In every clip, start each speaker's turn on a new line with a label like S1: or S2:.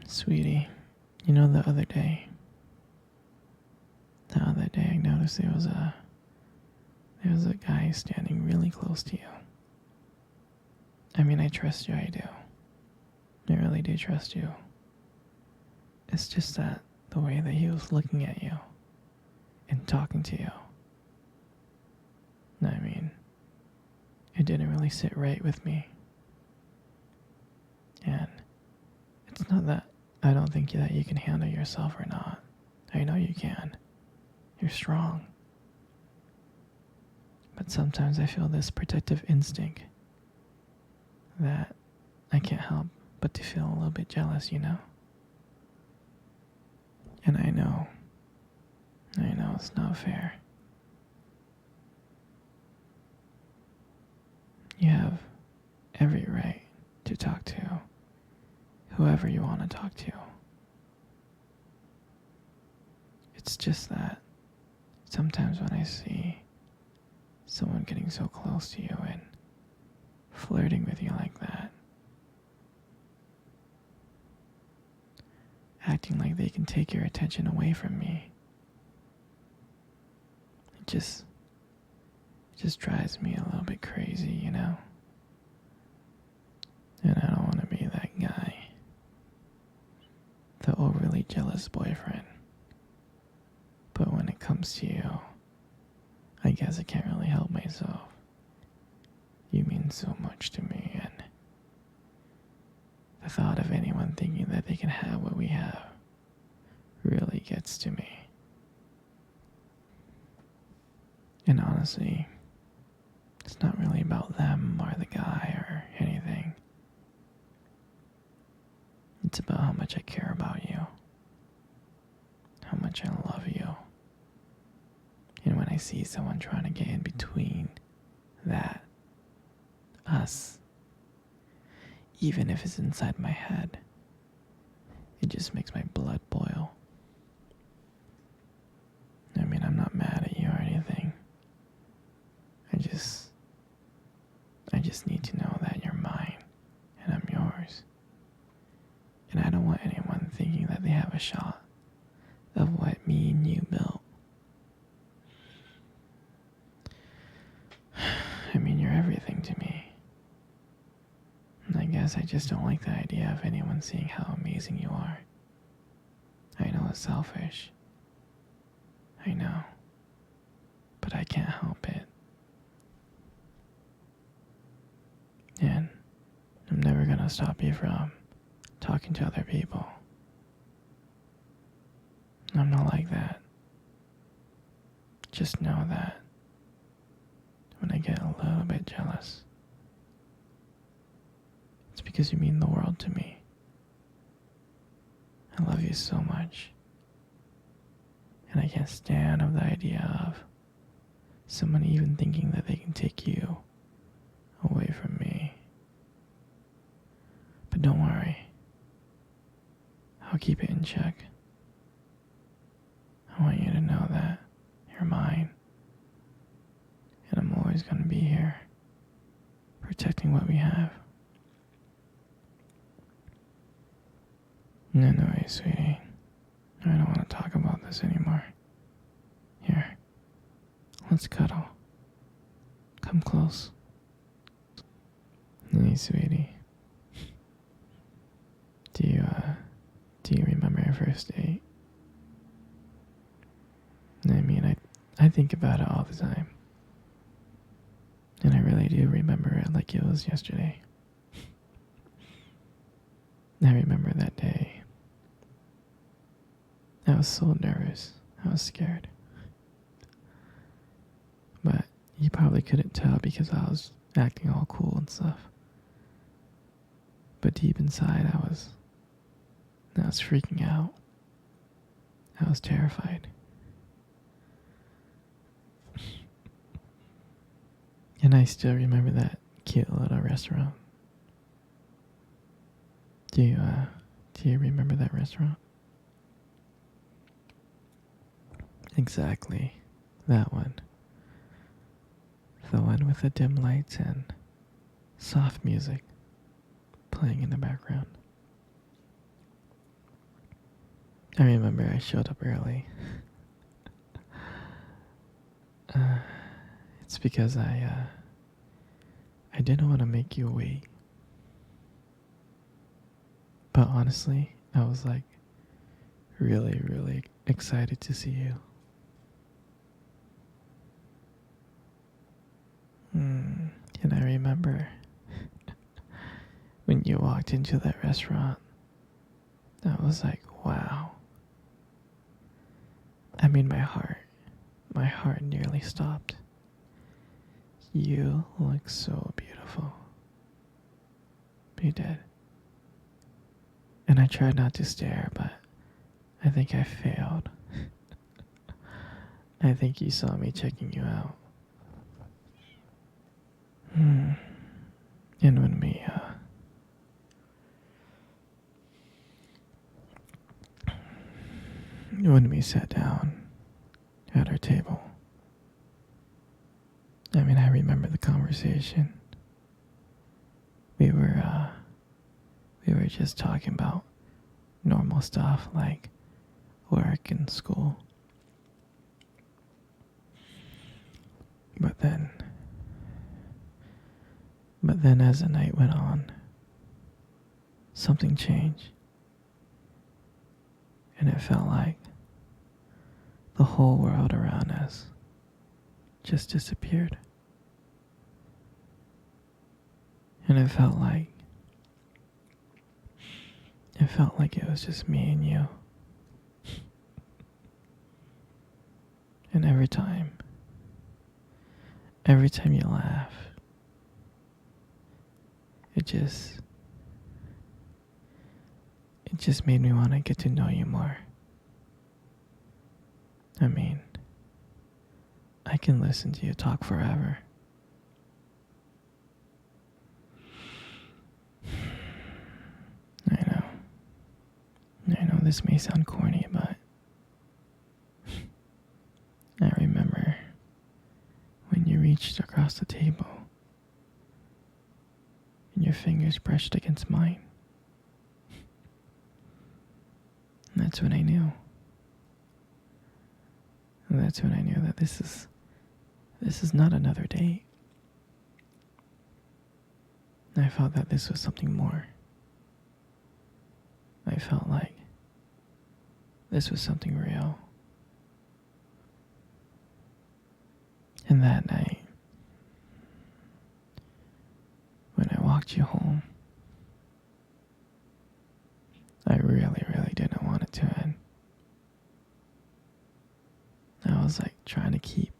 S1: Sweetie, you know the other day I noticed there was a guy standing really close to you. I mean, I trust you, I do. I really do trust you. It's just that the way that he was looking at you and talking to you, I mean, it didn't really sit right with me. And it's not that I don't think that you can handle yourself or not. I know you can. You're strong. But sometimes I feel this protective instinct that I can't help but to feel a little bit jealous, you know? And I know it's not fair. You have every right to talk to whoever you want to talk to. It's just that sometimes when I see someone getting so close to you and flirting with you like that, acting like they can take your attention away from me, it just drives me a little bit crazy, you know? And I don't want to be that guy, the overly jealous boyfriend. But when it comes to you, I guess I can't really help myself. You mean so much to me, and the thought of anyone thinking that they can have what we have really gets to me. And honestly, it's not really about them or the guy or anything. It's about how much I care about you, how much I love you. And when I see someone trying to get in between that, us, even if it's inside my head, it just makes my blood boil. I mean, I'm not mad at you or anything. I just need to know that you're mine and I'm yours. And I don't want anyone thinking that they have a shot of what me and you built. I mean, you're everything to me. And I guess I just don't like the idea of anyone seeing how amazing you are. I know it's selfish. I know. But I can't help it. And I'm never gonna stop you from talking to other people. I'm not like that. Just know that when I get a little bit jealous, it's because you mean the world to me. I love you so much. And I can't stand of the idea of someone even thinking that they can take you away from me. But don't worry. I'll keep it in check. I want you to know that you're mine. And I'm always going to be here, protecting what we have. Anyway, sweetie, I don't want to talk about this anymore. Here, let's cuddle. Come close. Hey, sweetie. Do you remember our first date? I mean, I think about it all the time. And I really do remember it like it was yesterday. I remember that day. I was so nervous. I was scared. But you probably couldn't tell because I was acting all cool and stuff. But deep inside, I was freaking out. I was terrified. And I still remember that cute little restaurant. Do you remember that restaurant? Exactly. That one. The one with the dim lights and soft music playing in the background. I remember I showed up early. Uh, it's because I didn't want to make you wait. But honestly, I was like really, really excited to see you. And I remember when you walked into that restaurant, I was like, wow. I mean, my heart nearly stopped. You look so beautiful. You did. And I tried not to stare, but I think I failed. I think you saw me checking you out. And when we sat down at our table, I mean, I remember the conversation. We were, uh, we were just talking about normal stuff like work and school. But then as the night went on, something changed. And it felt like the whole world around us just disappeared. And it felt like it was just me and you. And every time you laugh, it just made me want to get to know you more. I mean, I can listen to you talk forever. I know this may sound corny, but I remember when you reached across the table and your fingers brushed against mine. And that's when I knew. And that's when I knew that this is not another date. I felt that this was something more. I felt like this was something real. And that night, when I walked you home, I really, really didn't want it to end. I was like trying to keep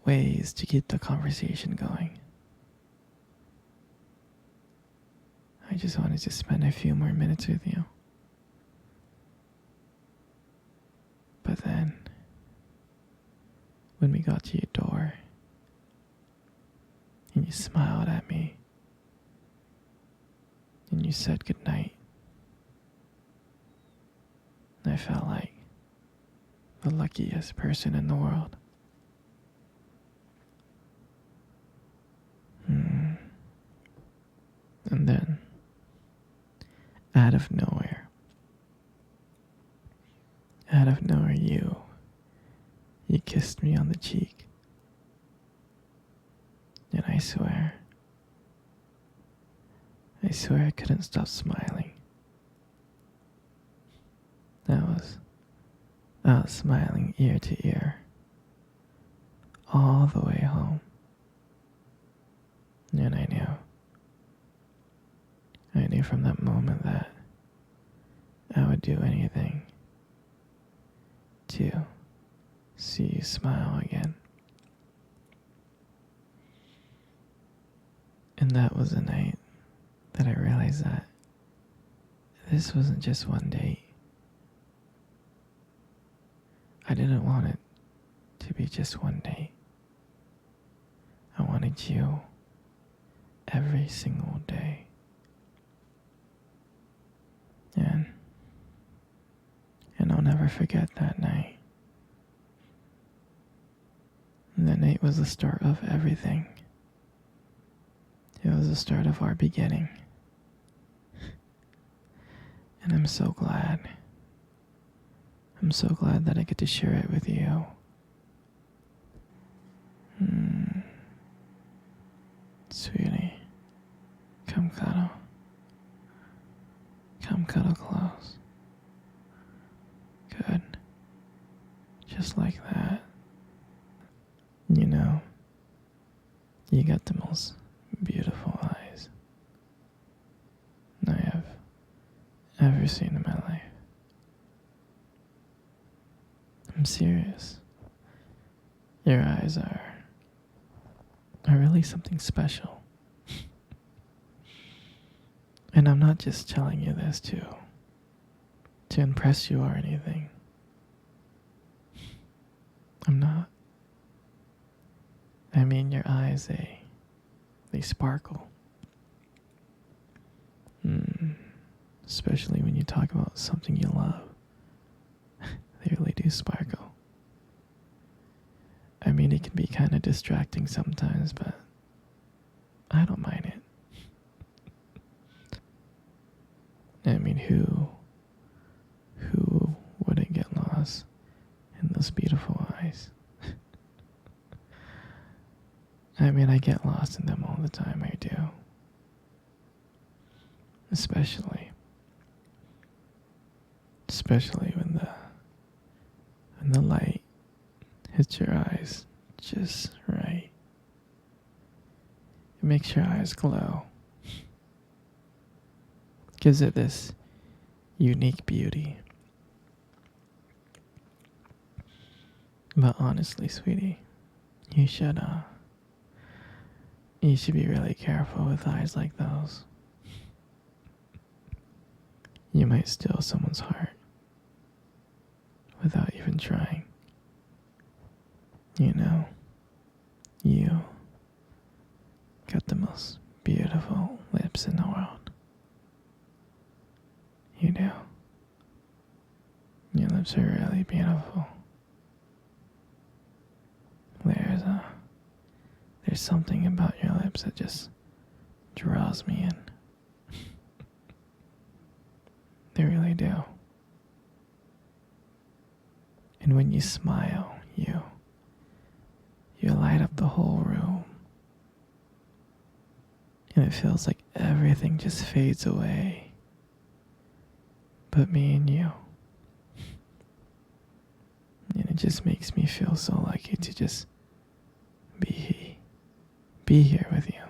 S1: ways to keep the conversation going. I just wanted to spend a few more minutes with you. But then, when we got to your door, and you smiled at me, and you said goodnight, I felt like the luckiest person in the world. And then, out of nowhere, you kissed me on the cheek. And I swear I couldn't stop smiling. I was smiling ear to ear, all the way home. And I knew from that moment that I would do anything to see you smile again. And that was the night that I realized that this wasn't just one date. I didn't want it to be just one date. I wanted you every single day. And I'll never forget that night. And that night was the start of everything. It was the start of our beginning. And I'm so glad. I'm so glad that I get to share it with you. Hmm. Sweetie, come cuddle. Come cuddle close. Good. Just like that. You know, you got the most beautiful eyes I have ever seen in my life. I'm serious. Your eyes are really something special. And I'm not just telling you this to impress you or anything. I'm not. I mean, your eyes, they sparkle. Especially when you talk about something you love. They really do sparkle. I mean, it can be kind of distracting sometimes, but I don't mind it. I mean, who wouldn't get lost in those beautiful eyes? I mean, I get lost in them all the time, I do. Especially when the light hits your eyes just right. It makes your eyes glow. Gives it this unique beauty. But honestly, sweetie, you should be really careful with eyes like those. You might steal someone's heart without even trying. You know, you got the most beautiful lips in the world. You do. Your lips are really beautiful. There's something about your lips that just draws me in. They really do. And when you smile, you light up the whole room. And it feels like everything just fades away. But me and you. And it just makes me feel so lucky to just be here with you.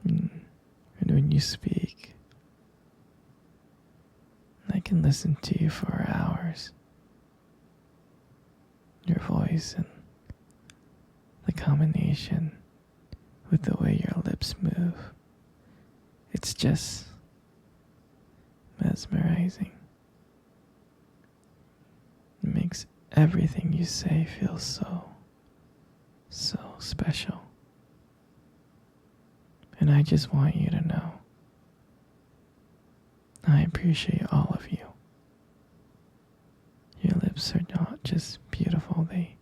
S1: And when you speak, I can listen to you for hours. Your voice and the combination with the way your lips move. It's just mesmerizing. It makes everything you say feel so special. And I just want you to know I appreciate all of you. Your lips are not just beautiful, they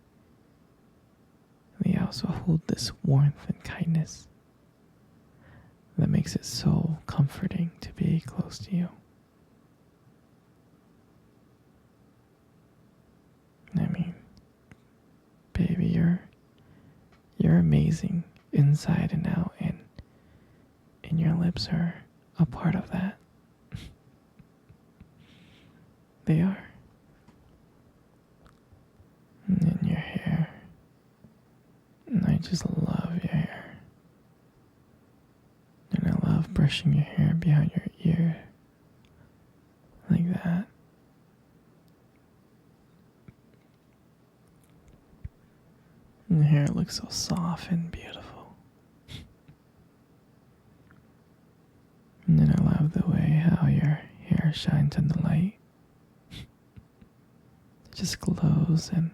S1: also hold this warmth and kindness that makes it so comforting to be close to you. I mean, baby, you're amazing inside and out, and your lips are a part of that. They are. And then your hair. And I just love your hair. And I love brushing your hair behind your ear. Like that. And the hair looks so soft and beautiful. And then I love the way how your hair shines in the light. It just glows and